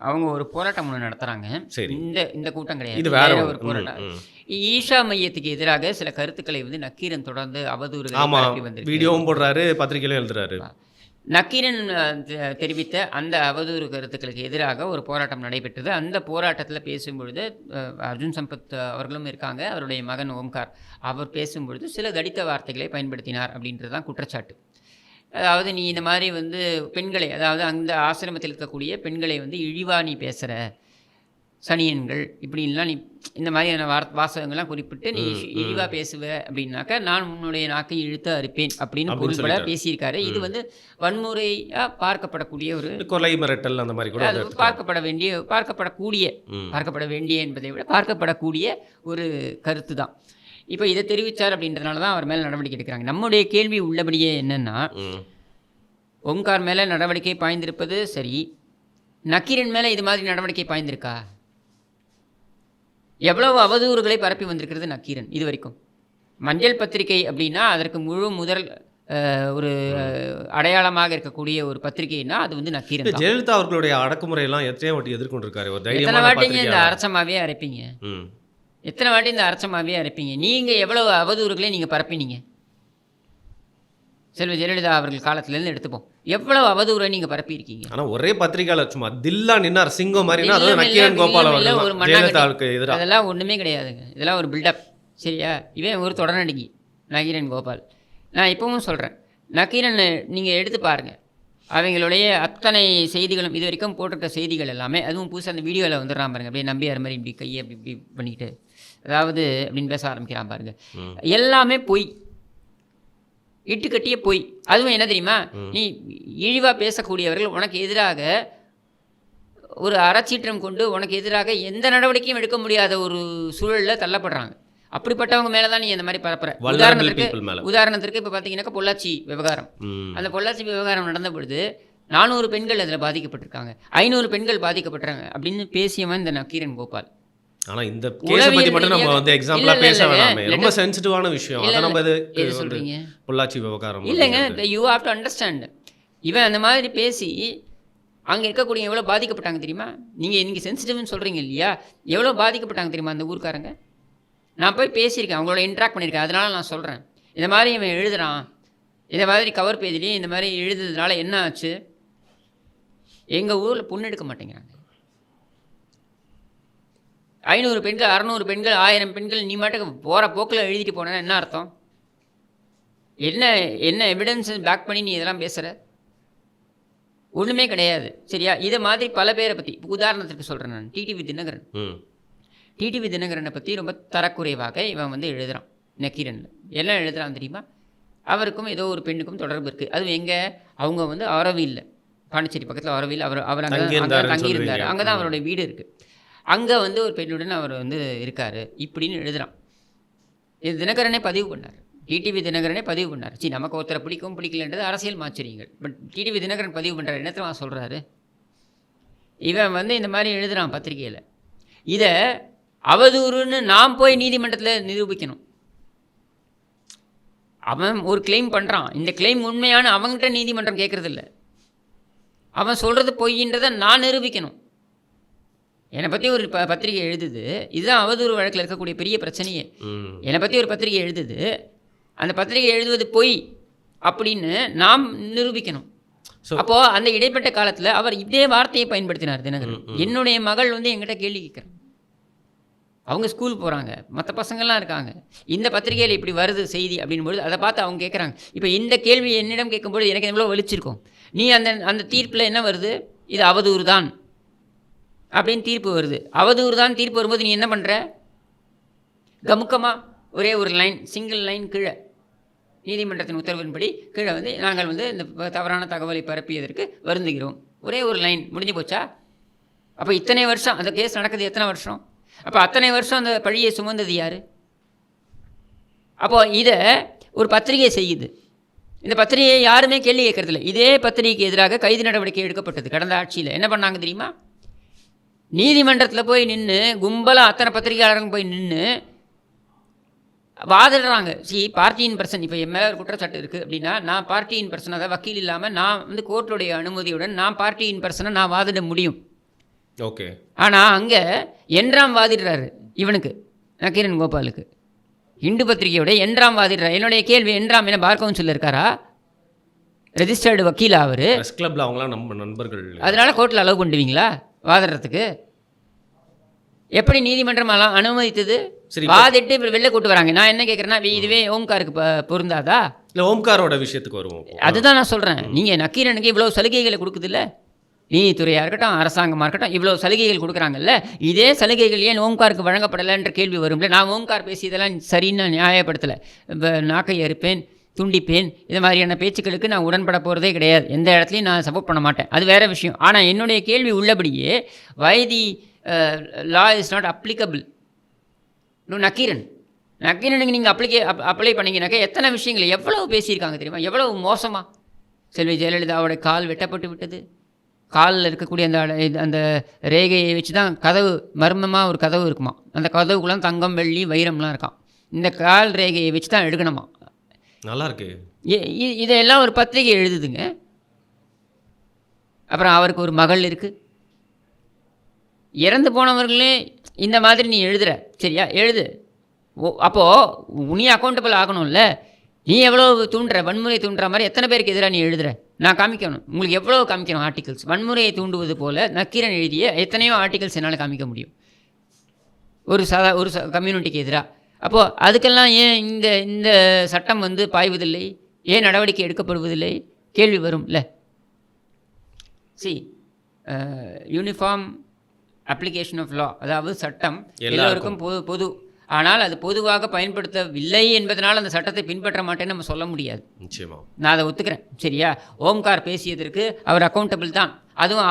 அவங்க ஒரு போராட்டம் ஒன்று நடத்துகிறாங்க. சரி, இந்த கூட்டம் கிடையாது, இது வேற ஒரு போராட்டம். ஈஷா மையத்துக்கு எதிராக சில கருத்துக்களை வந்து நக்கீரன் தொடர்ந்து அவதூறுகள் வீடியோவும் போடுறாரு, பத்திரிகையிலும் எழுதுறாரு. நக்கீரன் தெரிவித்த அந்த அவதூறு கருத்துக்களுக்கு எதிராக ஒரு போராட்டம் நடைபெற்றது. அந்த போராட்டத்தில் பேசும்பொழுது அர்ஜுன் சம்பத் அவர்களும் இருக்காங்க, அவருடைய மகன் ஓம்கார். அவர் பேசும்பொழுது சில தடித்த வார்த்தைகளை பயன்படுத்தினார் அப்படின்றது தான் குற்றச்சாட்டு. அதாவது நீ இந்த மாதிரி வந்து பெண்களை, அதாவது அந்த ஆசிரமத்தில் இருக்கக்கூடிய பெண்களை வந்து இழிவா நீ பேசுகிற, சனியன்கள் இப்படின்லாம் நீ இந்த மாதிரியான வாசகங்கள்லாம் குறிப்பிட்டு நீ இழிவாக பேசுவ அப்படின்னாக்கா நான் உன்னுடைய நாக்கை இழுத்து அறுப்பேன் அப்படின்னு பொருள்பட பேசியிருக்காரு. இது வந்து வன்முறையாக பார்க்கப்படக்கூடிய ஒரு கொலை மிரட்டல் அந்த மாதிரி கூட பார்க்கப்பட வேண்டிய என்பதை விட பார்க்கப்படக்கூடிய ஒரு கருத்து தான். இப்போ இதை தெரிவித்தார் அப்படின்றதுனால தான் அவர் மேலே நடவடிக்கை எடுக்கிறாங்க. நம்முடைய கேள்வி உள்ளபடியே என்னென்னா, ஓம்கார் மேலே நடவடிக்கை பாய்ந்திருப்பது சரி, நக்கீரன் மேலே இது மாதிரி நடவடிக்கை பாய்ந்திருக்கா? எவ்வளவு அவதூறுகளை பரப்பி வந்திருக்கிறது நக்கீரன் இது வரைக்கும். மஞ்சள் பத்திரிகை அப்படின்னா அதற்கு முதல் ஒரு அடையாளமாக இருக்கக்கூடிய ஒரு பத்திரிகைன்னா அது வந்து நக்கீரன் தான். ஜெயலலிதா அவர்களுடைய அடக்குமுறையெல்லாம் எத்தனை வாட்டி எதிர்கொண்டிருக்காரு. ஒரு எத்தனை தைரியமான வாட்டிங்க இந்த பத்திரிகையாளர். அரசமாவே அரைப்பீங்க? ம். எத்தனை வாட்டி இந்த அரசமாவே அரைப்பீங்க? நீங்கள் எவ்வளவு அவதூறுகளை நீங்கள் பரப்பினீங்க? செல்வ ஜெயலலிதா அவர்கள் காலத்திலேருந்து எடுத்துப்போம், எவ்வளவு அவதூறை நீங்கள் பரப்பியிருக்கீங்க. ஆனா ஒரே பத்திரிகையாளர் சும்மா தில்லா நின்னார் சிங்கம் மாதிரினா அது இல்லம் நக்கீரன் இல்ல, கோபால் இல்லம் இல்ல, அவர்கள் ஒரு தான். மண்ணாங்கட்டி. ஜெயலலிதாவுக்கு எதிராக. அதெல்லாம் ஒன்றுமே கிடையாதுங்க. இதெல்லாம் ஒரு பில்டப். சரியா? இவன் ஒரு தொடர்நடிகை நக்கீரன் கோபால். நான் இப்பவும் சொல்கிறேன், நக்கீரன் நீங்கள் எடுத்து பாருங்கள், அவங்களுடைய அத்தனை செய்திகளும் இது வரைக்கும் போட்டிருக்க செய்திகள் எல்லாமே, அதுவும் புதுசாக அந்த வீடியோவில் வந்துடுறான் பாருங்க, அப்படியே நம்பியார் மாதிரி இப்படி கையை அப்படி இப்படி பண்ணிக்கிட்டு அதாவது அப்படின்னு பேச ஆரம்பிக்கிறான் பாருங்க. எல்லாமே பொய், இட்டுக்கட்டிய பொய். அதுவும் என்ன தெரியுமா, நீ இழிவாக பேசக்கூடியவர்கள் உனக்கு எதிராக ஒரு அறச்சீற்றம் கொண்டு உனக்கு எதிராக எந்த நடவடிக்கையும் எடுக்க முடியாத ஒரு சூழலில் தள்ளப்படுறாங்க. அப்படிப்பட்டவங்க மேலே தான் நீ இந்த மாதிரி பரப்புற. உதாரணத்திற்கு இப்போ பார்த்தீங்கன்னாக்கா பொள்ளாச்சி விவகாரம். அந்த பொள்ளாச்சி விவகாரம் நடந்த பொழுது 400 பெண்கள் அதில் பாதிக்கப்பட்டிருக்காங்க, 500 பெண்கள் பாதிக்கப்பட்டாங்க அப்படின்னு பேசியவன் இந்த நக்கீரன் கோபால். ஆனா இந்த கேஸை பத்தி மட்டும் நம்ம வந்து எக்ஸாம்பிளா பேச வேணாமே, ரொம்ப சென்சிட்டிவான விஷயம். அத நம்ம எது சொல்றீங்க? பொள்ளாச்சி விவகாரம் இல்லைங்க, யூ ஹேவ் டு அண்டர்ஸ்டாண்ட். இவன் அந்த மாதிரி பேசி அங்கே இருக்கக்கூடிய எவ்வளோ பாதிக்கப்பட்டாங்க தெரியுமா? நீங்கள் சென்சிட்டிவ்னு சொல்கிறீங்க இல்லையா, எவ்வளோ பாதிக்கப்பட்டாங்க தெரியுமா அந்த ஊருக்காரங்க? நான் போய் பேசியிருக்கேன், அவங்களோட இன்ட்ராக்ட் பண்ணியிருக்கேன். அதனால் நான் சொல்கிறேன், இந்த மாதிரி இவன் எழுதுகிறான், இந்த மாதிரி கவர் பேஜ்லேயும் இந்த மாதிரி எழுதுறதுனால என்ன ஆச்சு, எங்கள் ஊரில் பொண்ணு எடுக்க மாட்டேங்கிறாங்க. 500 பெண்கள், 600 பெண்கள், 1000 பெண்கள், நீ மாட்டுக்கு போகிற போக்கில் எழுதிட்டு போனேன்னா என்ன அர்த்தம்? என்ன எவிடன்ஸ் பேக் பண்ணி நீ இதெல்லாம் பேசுகிற? ஒன்றுமே கிடையாது. சரியா? இதை மாதிரி பல பேரை பற்றி உதாரணத்துக்கு சொல்கிறேன் நான். டிடிவி தினகரனை பற்றி ரொம்ப தரக்குறைவாக இவன் வந்து எழுதுகிறான் நக்கீரனில். என்ன எழுதுகிறான் தெரியுமா? அவருக்கும் ஏதோ ஒரு பெண்ணுக்கும் தொடர்பு இருக்குது. அதுவும் எங்கே? அவங்க வந்து அரவியில், பாண்டிச்சேரி பக்கத்தில் அரவியில் அவர் அங்கே தங்கியிருந்தார். அங்கே தான் அவருடைய வீடு இருக்குது. அங்கே வந்து ஒரு பெண்ணுடன் அவர் வந்து இருக்கார் இப்படின்னு எழுதுகிறான். இது தினகரனே பதிவு பண்ணார், டிடிவி தினகரனே பதிவு பண்ணார். சரி, நமக்கு ஒருத்தரை பிடிக்கும் பிடிக்கலன்றது அரசியல் மாச்சரியங்கள். பட் டிடிவி தினகரன் பதிவு பண்ணுறாரு. என்னத்தை சொல்கிறாரு? இவன் வந்து இந்த மாதிரி எழுதுகிறான் பத்திரிகையில். இதை அவதூறுன்னு நாம் போய் நீதிமன்றத்தில் நிரூபிக்கணும். அவன் ஒரு கிளைம் பண்ணுறான், இந்த கிளைம் உண்மையான அவங்ககிட்ட நீதிமன்றம் கேட்குறதில்ல. அவன் சொல்கிறது பொய்ன்றதை நான் நிரூபிக்கணும். என்னை பற்றி ஒரு பத்திரிகை எழுதுது, இதுதான் அவதூறு வழக்கில் இருக்கக்கூடிய பெரிய பிரச்சனையே. என்னை பற்றி ஒரு பத்திரிகை எழுதுது, அந்த பத்திரிகை எழுதுவது பொய் அப்படின்னு நாம் நிரூபிக்கணும். அப்போது அந்த இடைப்பட்ட காலத்தில் அவர் இதே வார்த்தையை பயன்படுத்தினார் தினகரன். என்னுடைய மகள் வந்து என்கிட்ட கேள்வி கேட்குறாங்க, அவங்க ஸ்கூல் போகிறாங்க, மற்ற பசங்கள்லாம் இருக்காங்க, இந்த பத்திரிகையில் இப்படி வருது செய்தி அப்படின்பொழுது அதை பார்த்து அவங்க கேட்குறாங்க. இப்போ இந்த கேள்வி என்னிடம் கேட்கும்போது எனக்கு எவ்வளோ வலிச்சிருக்கும். நீ அந்த தீர்ப்பில் என்ன வருது? இது அவதூறு தான் அப்படின்னு தீர்ப்பு வருது. அவதூறு தான் தீர்ப்பு வரும்போது நீ என்ன பண்ணுற? கமுக்கமாக ஒரே ஒரு லைன், சிங்கிள் லைன் கீழே, நீதிமன்றத்தின் உத்தரவின்படி கீழே வந்து நாங்கள் வந்து இந்த தவறான தகவலை பரப்பியதற்கு வருந்துகிறோம், ஒரே ஒரு லைன், முடிஞ்சு போச்சா? அப்போ இத்தனை வருஷம் அந்த கேஸ் நடக்குது, எத்தனை வருஷம்? அப்போ அத்தனை வருஷம் அந்த பழியை சுமந்தது யார்? அப்போது இதை ஒரு பத்திரிகை செய்யுது. இந்த பத்திரிகையை யாருமே கேள்வி கேட்கறதில்ல. இதே பத்திரிகைக்கு எதிராக கைது நடவடிக்கை எடுக்கப்பட்டது கடந்த ஆட்சியில். என்ன பண்ணாங்க தெரியுமா? நீதிமன்றத்தில் போய் நின்று கும்பலாக அத்தனை பத்திரிகையாளர்கள் போய் நின்று வாதிடுறாங்க. பார்ட்டியின் பர்சன், இப்போ என் மேலே ஒரு குற்றச்சாட்டு இருக்குது அப்படின்னா நான் பார்ட்டியின் பர்சன், அதாவது வக்கீல் இல்லாமல் நான் வந்து கோர்ட்டுடைய அனுமதியுடன் நான் பார்ட்டியின் பர்சனை நான் வாதிட முடியும். ஓகே. ஆனால் அங்கே என்றாம் வாதிடுறாரு இவனுக்கு, நக்கீரன் கோபாலுக்கு. இந்து பத்திரிகையோட என்றாம் வாதிடுறாரு. என்னுடைய கேள்வி, என்றாம் என்ன பார் கவுன்சிலில் இருக்காரா? ரெஜிஸ்டர்டு வக்கீலா அவர்? கிளப்ல அவங்களாம் நம்ம நண்பர்கள். அதனால கோர்ட்டில் அலோவ் பண்ணுவீங்களா வாதிடுறதுக்கு? எப்படி நீதிமன்றம் அனுமதித்தது? வாதிட்டு வெளில கூட்டு வராங்க. நான் என்ன கேட்குறேன்னா, இதுவே ஓம்காருக்கு பொருந்தாதா? இல்லை, ஓம்காரோட விஷயத்துக்கு வருவோம். அதுதான் நான் சொல்கிறேன். நீங்கள் நக்கீரனுக்கு இவ்வளோ சலுகைகளை கொடுக்குதில்ல, நீதித்துறையாக இருக்கட்டும், அரசாங்கமாக இருக்கட்டும், இவ்வளோ சலுகைகள் கொடுக்குறாங்கல்ல, இதே சலுகைகள் ஏன் ஓம்காருக்கு வழங்கப்படலைன்ற கேள்வி வரும்ல. நான் ஓம்கார் பேசியதெல்லாம் சரின்னு நான் நியாயப்படுத்தலை. நாக்கை அறுப்பேன், துண்டிப்பேன், இது மாதிரியான பேச்சுக்களுக்கு நான் உடன்பட போகிறதே கிடையாது. எந்த இடத்துலையும் நான் சப்போர்ட் பண்ண மாட்டேன், அது வேறு விஷயம். ஆனால் என்னுடைய கேள்வி உள்ளபடியே, why the law is not applicable to நக்கீரனுக்கு நீங்கள் அப்ளை பண்ணிங்கனாக்கா எத்தனை விஷயங்கள் எவ்வளவு பேசியிருக்காங்க தெரியுமா? எவ்வளவு மோசமாக செல்வி ஜெயலலிதாவோட கால் வெட்டப்பட்டு விட்டது, காலில் இருக்கக்கூடிய அந்த ரேகையை வச்சு தான் கதவு மர்மமாக ஒரு கதவு இருக்குமா. அந்த கதவுக்குள்ளே தங்கம் வெள்ளி வைரம்லாம் இருக்கான். இந்த கால் ரேகையை வச்சு தான் எடுக்கணுமா. நல்லா இருக்கு. இதையெல்லாம் ஒரு பத்திரிகை எழுதுதுங்க. அப்புறம் அவருக்கு ஒரு மகள் இருக்குது. இறந்து போனவர்களே இந்த மாதிரி நீ எழுதுகிற, சரியா, எழுது. அப்போது நீ அக்கௌண்டபிள் ஆகணும்ல. நீ எவ்வளோ தூண்டுற, வன்முறை தூண்டுற மாதிரி எத்தனை பேருக்கு எதிராக நீ எழுதுகிற, நான் காமிக்கணும். உங்களுக்கு எவ்வளோ காமிக்கணும் ஆர்டிகல்ஸ். வன்முறையை தூண்டுவது போல் நக்கீரன் எழுதிய எத்தனையோ ஆர்டிகல்ஸ் என்னால் காமிக்க முடியும் ஒரு கம்யூனிட்டிக்கு எதிராக. அப்போது அதுக்கெல்லாம் ஏன் இந்த சட்டம் வந்து பாய்வதில்லை, ஏன் நடவடிக்கை எடுக்கப்படுவதில்லை, கேள்வி வரும்ல. யூனிஃபார்ம் அப்ளிகேஷன் ஆஃப் லா, அதாவது சட்டம் எல்லோருக்கும் பொது. ஆனால் அது பொதுவாக பயன்படுத்தவில்லை என்பதனால் அந்த சட்டத்தை பின்பற்ற மாட்டேன்னு நம்ம சொல்ல முடியாது. நிச்சயமாக நான் அதை ஒத்துக்கிறேன், சரியா. ஓம்கார் பேசியதற்கு அவர் அக்கௌண்டபிள் தான்.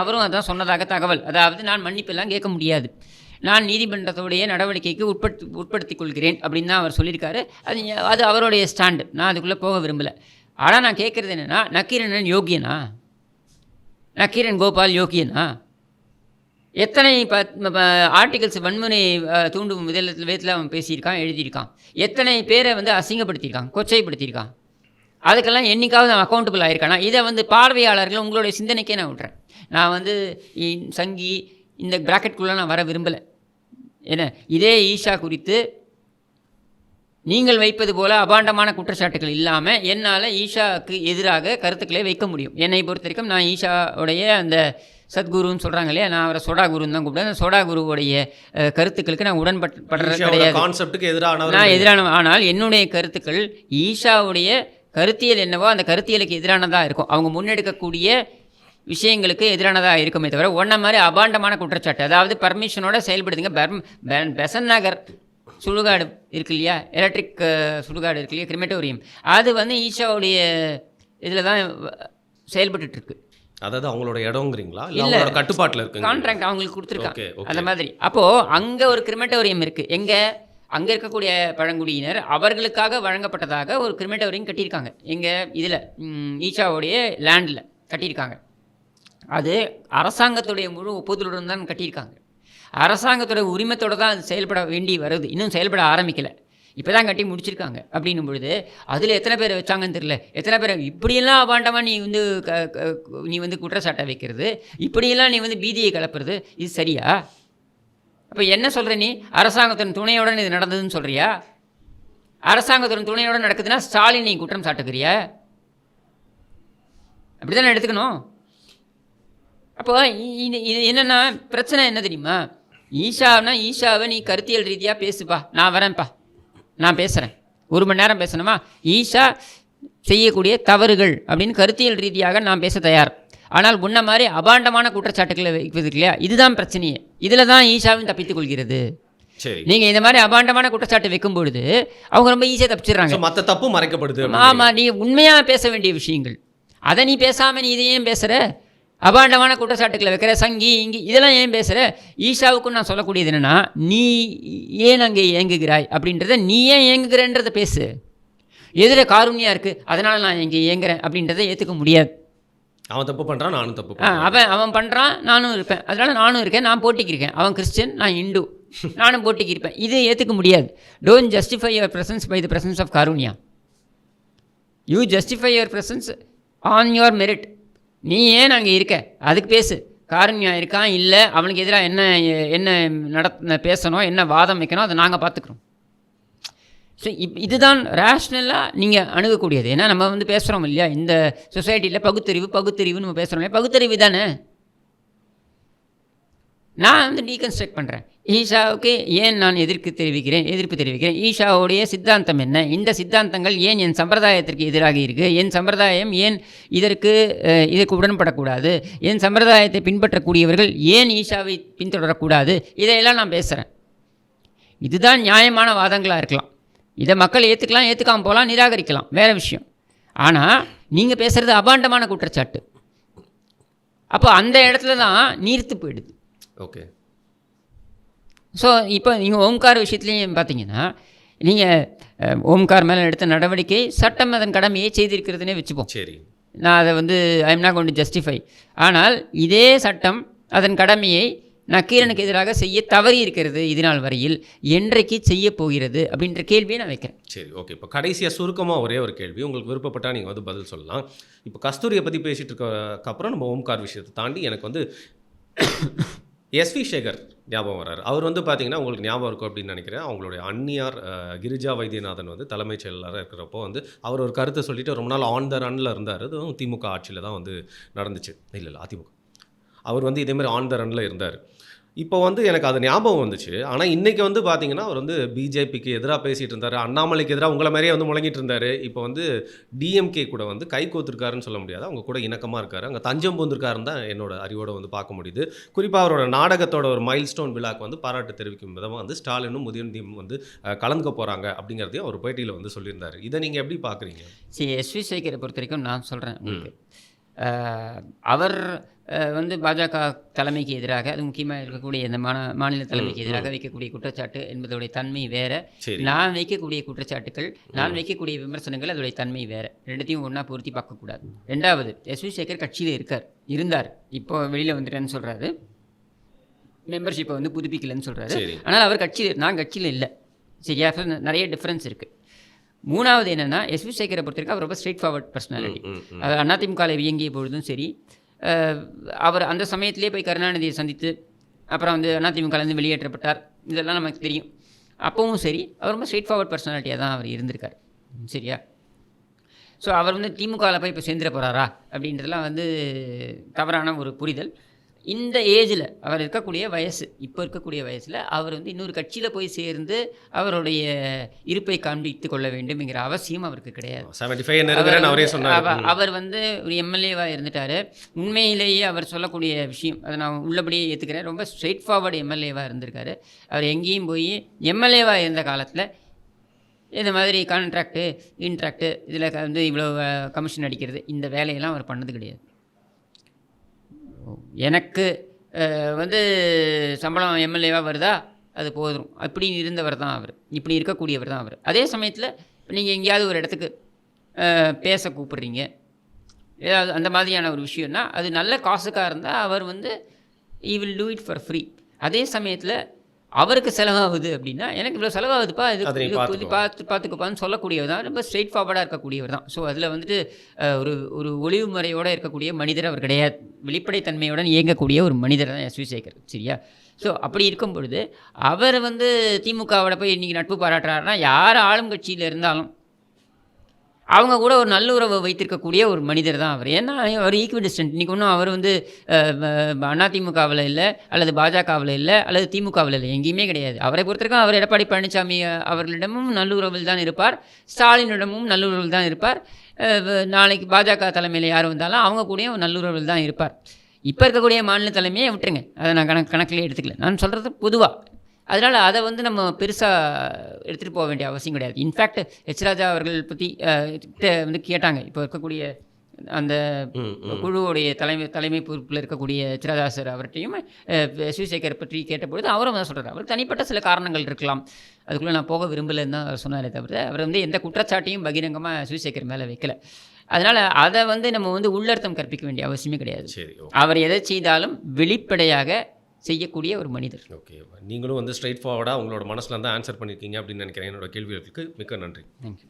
அவரும் அதான் சொன்னதாக தகவல். அதாவது நான் மன்னிப்பெல்லாம் கேட்க முடியாது, நான் நீதிமன்றத்துடைய நடவடிக்கைக்கு உட்படுத்திக் கொள்கிறேன் அப்படின்னு தான் அவர் சொல்லியிருக்காரு. அது அவருடைய ஸ்டாண்டு. நான் அதுக்குள்ளே போக விரும்பலை. ஆனால் நான் கேட்குறது என்னென்னா, நக்கீரன் யோகியனா? நக்கீரன் கோபால் யோகியனா? எத்தனை ஆர்டிகல்ஸ் வன்முறை தூண்டும் விதத்தில் அவன் பேசியிருக்கான், எழுதியிருக்கான். எத்தனை பேரை வந்து அசிங்கப்படுத்தியிருக்கான், கொச்சைப்படுத்தியிருக்கான். அதுக்கெல்லாம் என்றைக்காவது அவன் அக்கௌண்டபிள் ஆகிருக்கானா? இதை வந்து பார்வையாளர்கள் உங்களுடைய சிந்தனைக்கே நான் விட்றேன். நான் வந்து சங்கி இந்த ப்ராக்கெட்குள்ளே நான் வர விரும்பலை. ஏன்னா இதே ஈஷா குறித்து நீங்கள் வைப்பது போல் அபாண்டமான குற்றச்சாட்டுகள் இல்லாமல் என்னால் ஈஷாவுக்கு எதிராக கருத்துக்களை வைக்க முடியும். என்னை பொறுத்த வரைக்கும் நான் ஈஷாவுடைய அந்த சத்குருன்னு சொல்கிறாங்க இல்லையா, நான் அவரை சோடா குருன்னு தான் கூப்பிடுவேன். அந்த சோடா குருவுடைய கருத்துக்களுக்கு நான் உடன்படுறது கிடையாது, கான்செப்டுக்கு எதிரான நான் எதிரான. ஆனால் என்னுடைய கருத்துக்கள் ஈஷாவுடைய கருத்தியல் என்னவோ அந்த கருத்தியலுக்கு எதிரானதாக இருக்கும். அவங்க முன்னெடுக்கக்கூடிய விஷயங்களுக்கு எதிரானதாக இருக்குமே தவிர ஒன்றை மாதிரி அபாண்டமான குற்றச்சாட்டு, அதாவது பர்மிஷனோட செயல்படுதுங்க. பெசன் நகர் சுடுகாடு இருக்கு இல்லையா, எலக்ட்ரிக் சுடுகாடு இருக்கு இல்லையா, கிரிமேட்டோரியம், அது வந்து ஈஷாவுடைய இதில் தான் செயல்பட்டுருக்கு. அதாவது அவங்களோட இடங்கிறீங்களா, இல்லை கட்டுப்பாட்டில் இருக்கு, கான்ட்ராக்ட் அவங்களுக்கு கொடுத்துருக்காங்க அந்த மாதிரி. அப்போது அங்கே ஒரு கிரிமேட்டோரியம் இருக்குது. எங்கே? அங்கே இருக்கக்கூடிய பழங்குடியினர் அவர்களுக்காக வழங்கப்பட்டதாக ஒரு கிரிமேட்டோரியம் கட்டியிருக்காங்க. எங்கே? இதில் ஈஷாவுடைய லேண்டில் கட்டியிருக்காங்க. அது அரசாங்கத்துடைய முழு ஒப்புதலுடன் தான் கட்டியிருக்காங்க. அரசாங்கத்தோட உரிமத்தோடு தான் அது செயல்பட வேண்டி வருது. இன்னும் செயல்பட ஆரம்பிக்கலை, இப்போ தான் கட்டி முடிச்சிருக்காங்க. அப்படின்னும் பொழுது அதில் எத்தனை பேர் வச்சாங்கன்னு தெரியல. எத்தனை பேர் இப்படியெல்லாம் அபாண்டமாக நீ வந்து குற்றச்சாட்டை வைக்கிறது, இப்படியெல்லாம் நீ வந்து பீதியை கலப்புறது, இது சரியா? அப்போ என்ன சொல்கிற நீ? அரசாங்கத்தின் துணையுடன் இது நடந்ததுன்னு சொல்கிறியா? அரசாங்கத்தின் துணையோடு நடக்குதுன்னா ஸ்டாலின் நீ குற்றம் சாட்டுக்கிறியா? அப்படி தானே எடுத்துக்கணும். அப்போ இது என்னென்னா பிரச்சனை என்ன தெரியுமா? ஈஷாவை நீ கருத்தியல் ரீதியாக பேசுப்பா, நான் வரேன்ப்பா, நான் பேசுகிறேன், 1 மணி நேரம் பேசணுமா? ஈஷா செய்யக்கூடிய தவறுகள் அப்படின்னு கருத்தியல் ரீதியாக நான் பேச தயார். ஆனால் உன்ன மாதிரி அபாண்டமான குற்றச்சாட்டுக்களை வைப்பது இல்லையா, இதுதான் பிரச்சனையே. இதில் தான் ஈஷாவும் தப்பித்துக் கொள்கிறது. நீங்கள் இந்த மாதிரி அபாண்டமான குற்றச்சாட்டு வைக்கும் பொழுது அவங்க ரொம்ப ஈஸியாக தப்பிச்சிடுறாங்க, மற்ற தப்பு மறைக்கப்படுது. ஆமாம், நீ உண்மையாக பேச வேண்டிய விஷயங்கள் அதை நீ பேசாமல் நீ இதையும் பேசுகிற, அபாண்டமான குற்றச்சாட்டுக்களை வைக்கிற, சங்கி இங்கி இதெல்லாம் ஏன் பேசுகிற? ஈஷாவுக்கும் நான் சொல்லக்கூடியது என்னென்னா, நீ ஏன் அங்கே இயங்குகிறாய் அப்படின்றத, நீ ஏன் இயங்குகிறன்றதை பேசு. எதிர காருண்யா இருக்குது அதனால் நான் இங்கே இயங்குறேன் அப்படின்றத ஏற்றுக்க முடியாது. அவன் தப்பு பண்ணுறான், நானும் தப்பு, அவன் பண்ணுறான், நானும் இருப்பேன், அதனால் நானும் இருக்கேன், நான் போட்டிக்கு இருக்கேன். அவன் கிறிஸ்டின், நான் இந்து, நானும் போட்டிக்கு இருப்பேன். இது ஏற்றுக்க முடியாது. Don't justify your presence by the presence of Karunya. You justify your presence on your merit. நீ ஏன் அங்கே இருக்க அதுக்கு பேசு. காருண்யா இருக்கான் இல்லை, அவனுக்கு எதிராக என்ன பேசணும், என்ன வாதம் வைக்கணும், அதை நாங்கள் பார்த்துக்குறோம். ஸோ இதுதான் ரேஷ்னலாக நீங்கள் அணுகக்கூடியது. ஏன்னா நம்ம வந்து பேசுகிறோம் இல்லையா, இந்த சொசைட்டியில் பகுத்தறிவு நம்ம பேசுகிறோம் இல்லையா, பகுத்தறிவு தானே. நான் வந்து டீகன்ஸ்ட்ரக்ட் பண்ணுறேன். ஈஷாவுக்கு ஏன் நான் எதிர்ப்பு தெரிவிக்கிறேன், ஈஷாவுடைய சித்தாந்தம் என்ன, இந்த சித்தாந்தங்கள் ஏன் என் சம்பிரதாயத்திற்கு எதிராக இருக்குது, என் சம்பிரதாயம் ஏன் இதற்கு உடன்படக்கூடாது, என் சம்பிரதாயத்தை பின்பற்றக்கூடியவர்கள் ஏன் ஈஷாவை பின்தொடரக்கூடாது, இதையெல்லாம் நான் பேசுகிறேன். இதுதான் நியாயமான வாதங்களாக இருக்கலாம். இதை மக்கள் ஏற்றுக்கலாம், ஏற்றுக்காமல் போகலாம், நிராகரிக்கலாம், வேறு விஷயம். ஆனால் நீங்கள் பேசுகிறது அபாண்டமான குற்றச்சாட்டு. அப்போ அந்த இடத்துல தான் நீர்த்து போயிடுது. ஓகே. ஸோ இப்போ நீங்கள் ஓம்கார் விஷயத்துலேயும் பார்த்தீங்கன்னா, நீங்கள் ஓம்கார் மேலே எடுத்த நடவடிக்கை சட்டம் அதன் கடமையை செய்திருக்கிறதுனே வச்சுப்போம். சரி, நான் அதை வந்து I am not going to justify. ஆனால் இதே சட்டம் அதன் கடமையை நக்கீரனுக்கு எதிராக செய்ய தவறி இருக்கிறது இது நாள் வரையில், என்றைக்கு செய்ய போகிறது அப்படின்ற கேள்வியை நான் வைக்கிறேன். சரி, ஓகே. இப்போ கடைசியாக சுருக்கமாக ஒரே ஒரு கேள்வி, உங்களுக்கு விருப்பப்பட்டால் நீங்கள் வந்து பதில் சொல்லலாம். இப்போ கஸ்தூரியை பற்றி பேசிகிட்டு இருக்கப்புறம் நம்ம ஓம்கார் விஷயத்தை தாண்டி எனக்கு வந்து எஸ்வி சேகர் ஞாபகம் வர்றாரு. அவர் வந்து பார்த்தீங்கன்னா உங்களுக்கு ஞாபகம் இருக்கும் அப்படின்னு நினைக்கிறேன். அவங்களுடைய அந்நியார் கிரிஜா வைத்தியநாதன் வந்து தலைமைச் செயலாளராக இருக்கிறப்போ வந்து அவர் ஒரு கருத்தை சொல்லிட்டு ரொம்ப நாள் ஆன் த ரன்னில் இருந்தார். அதுவும் திமுக ஆட்சியில் தான் வந்து நடந்துச்சு. இல்லை அதிமுக. அவர் வந்து இதேமாதிரி ஆன் த ரன்னில் இருந்தார். இப்போ வந்து எனக்கு அது ஞாபகம் வந்துச்சு. ஆனால் இன்றைக்கி வந்து பார்த்தீங்கன்னா அவர் வந்து பிஜேபிக்கு எதிராக பேசிகிட்டு இருந்தார், அண்ணாமலைக்கு எதிராக உங்களை மாதிரியே வந்து முழங்கிட்டு இருந்தார். இப்போ வந்து டிஎம்கே கூட வந்து கை கோத்துருக்காருன்னு சொல்ல முடியாது, அவங்க கூட இணக்கமாக இருக்கார். அங்கே தஞ்சம் பூந்திருக்காருன்னு தான் என்னோட அறிவோடு வந்து பார்க்க முடியுது. குறிப்பாக அவரோட நாடகத்தோட ஒரு மைல்ஸ்டோன் விழாக்கு வந்து பாராட்டு தெரிவிக்கும் விதமாக வந்து ஸ்டாலினும் உதயநிதியும் வந்து கலந்துக்க போகிறாங்க அப்படிங்கிறதையும் அவர் பேட்டியில் வந்து சொல்லியிருந்தார். இதை நீங்கள் எப்படி பார்க்குறீங்க? சரி, எஸ்வி சேகரை பொறுத்த வரைக்கும் நான் சொல்கிறேன் உங்களுக்கு, அவர் வந்து பாஜக தலைமைக்கு எதிராக, அது முக்கியமாக இருக்கக்கூடிய இந்த மாநில தலைமைக்கு எதிராக வைக்கக்கூடிய குற்றச்சாட்டு என்பதோடைய தன்மை வேறு. நான் வைக்கக்கூடிய குற்றச்சாட்டுகள், நான் வைக்கக்கூடிய விமர்சனங்கள் அதோடைய தன்மை வேறு. ரெண்டுத்தையும் ஒன்றா பொருத்தி பார்க்கக்கூடாது. ரெண்டாவது, எஸ்வி சேகர் கட்சியில் இருந்தார், இப்போ வெளியில் வந்துட்டேன்னு சொல்கிறாரு, மெம்பர்ஷிப்பை வந்து புதுப்பிக்கலன்னு சொல்கிறாரு. ஆனால் அவர் நான் கட்சியில் இல்லை. சரியா? நிறைய டிஃப்ரென்ஸ் இருக்குது. மூணாவது என்னென்னா, எஸ்வி சேகரை பொறுத்திருக்க அவர் ரொம்ப ஸ்ட்ரெயிட் ஃபார்வர்ட் பர்சனாலிட்டி. அதிமுகவில் இயங்கிய பொழுதும் சரி, அவர் அந்த சமயத்திலே போய் கருணாநிதியை சந்தித்து அப்புறம் வந்து அதிமுகலேருந்து வெளியேற்றப்பட்டார், இதெல்லாம் நமக்கு தெரியும். அப்பவும் சரி, அவர் ரொம்ப ஸ்ட்ரெயிட் ஃபார்வர்ட் பர்சனாலிட்டியாக தான் அவர் இருந்திருக்கார். சரியா? ஸோ அவர் வந்து திமுகவில் போய் இப்போ சேர்ந்துட போகிறாரா அப்படின்றதுலாம் வந்து தவறான ஒரு புரிதல். இந்த ஏஜில் அவர் இருக்கக்கூடிய வயசு, இப்போ இருக்கக்கூடிய வயசில் அவர் வந்து இன்னொரு கட்சியில் போய் சேர்ந்து அவருடைய இருப்பை காண்பித்து கொள்ள வேண்டும்ங்கிற அவசியம் அவருக்கு கிடையாது. அவர் வந்து ஒரு எம்எல்ஏவாக இருந்துட்டார். உண்மையிலேயே அவர் சொல்லக்கூடிய விஷயம் அதை நான் உள்ளபடியே ஏற்றுக்கிறேன். ரொம்ப ஸ்ட்ரெயிட் ஃபார்வர்டு எம்எல்ஏவாக இருந்திருக்காரு. அவர் எங்கேயும் போய் எம்எல்ஏவாக இருந்த காலத்தில் இந்த மாதிரி கான்ட்ராக்டு இன்ட்ராக்டு இதில் வந்து இவ்வளோ கமிஷன் அடிக்கிறது, இந்த வேலையெல்லாம் அவர் பண்ணது கிடையாது. எனக்கு வந்து சம்பளம் எம்எல்ஏவாக வருதா, அது போதும் அப்படி இருந்தவர் தான் அவர், இப்படி இருக்கக்கூடியவர் தான் அவர். அதே சமயத்தில் நீங்கள் எங்கேயாவது ஒரு இடத்துக்கு பேச கூப்பிட்றீங்க, ஏதாவது அந்த மாதிரியான ஒரு விஷயம்னா அது நல்ல காசுக்காக இருந்தால் அவர் வந்து he will do it for free. அதே சமயத்தில் அவருக்கு செலவாகுது அப்படின்னா, எனக்கு இவ்வளோ செலவாகுதுப்பா, இது பார்த்துக்குப்பான்னு சொல்லக்கூடியவர் தான், ரொம்ப ஸ்ட்ரெயிட் ஃபார்வர்டாக இருக்கக்கூடியவர் தான். ஸோ அதில் வந்துட்டு ஒரு ஒளிவு முறையோடு இருக்கக்கூடிய மனிதர் அவர் கிடையாது. வெளிப்படைத்தன்மையுடன் இயங்கக்கூடிய ஒரு மனிதர் தான் எஸ்வி சேகர். சரியா? ஸோ அப்படி இருக்கும் பொழுது அவர் வந்து திமுகவோட போய் இன்றைக்கி நட்பு பாராட்டுறாருன்னா, யார் ஆளும் கட்சியில் இருந்தாலும் அவங்க கூட ஒரு நல்லுறவை வைத்திருக்கக்கூடிய ஒரு மனிதர் தான் அவர். ஏன்னா அவர் ஈக்குவிடிஸ்டன்ட். இன்றைக்கி ஒன்றும் அவர் வந்து அதிமுகவில் இல்லை, அல்லது பாஜகவில் இல்லை, அல்லது திமுகவில் இல்லை, எங்கேயுமே கிடையாது. அவரை பொறுத்தவரைக்கும் அவர் எடப்பாடி பழனிசாமி அவர்களிடமும் நல்லுறவில் தான் இருப்பார், ஸ்டாலினிடமும் நல்லுறவில் தான் இருப்பார். நாளைக்கு பாஜக தலைமையில் யார் வந்தாலும் அவங்க கூடயும் நல்லுறவில் தான் இருப்பார். இப்போ இருக்கக்கூடிய மாநில தலைமையை விட்டுருங்க, அதை நான் கணக்கிலே எடுத்துக்கல, நான் சொல்கிறது பொதுவாக. அதனால் அதை வந்து நம்ம பெருசாக எடுத்துகிட்டு போக வேண்டிய அவசியம் கிடையாது. இன்ஃபேக்ட் ஹெச் ராஜா அவர்கள் பற்றி வந்து கேட்டாங்க, இப்போ இருக்கக்கூடிய அந்த குழுவுடைய தலைமை பொறுப்பில் இருக்கக்கூடிய ஹெச் ராஜா சார் அவர்கிட்டையும் எஸ்வி சேகர் பற்றி கேட்டபொழுது அவரும் தான் சொல்கிறார், அவருக்கு தனிப்பட்ட சில காரணங்கள் இருக்கலாம், அதுக்குள்ளே நான் போக விரும்பலைன்னு தான் அவர் சொன்னாரே தவிர அவர் வந்து எந்த குற்றச்சாட்டையும் பகிரங்கமாக எஸ்வி சேகர் மேலே வைக்கல. அதனால் அதை வந்து நம்ம வந்து உள்ளர்த்தம் கற்பிக்க வேண்டிய அவசியமே கிடையாது. அவர் எதை செய்தாலும் வெளிப்படையாக செய்யக்கூடிய ஒரு மனிதர். ஓகே, நீங்களும் வந்து ஸ்ட்ரெயிட் ஃபார்வர்டாக உங்களோட மனசில் தான் ஆன்சர் பண்ணியிருக்கீங்க அப்படின்னு நினைக்கிறேன். என்னோட கேள்விகளுக்கு மிக்க நன்றி. தேங்க்யூ.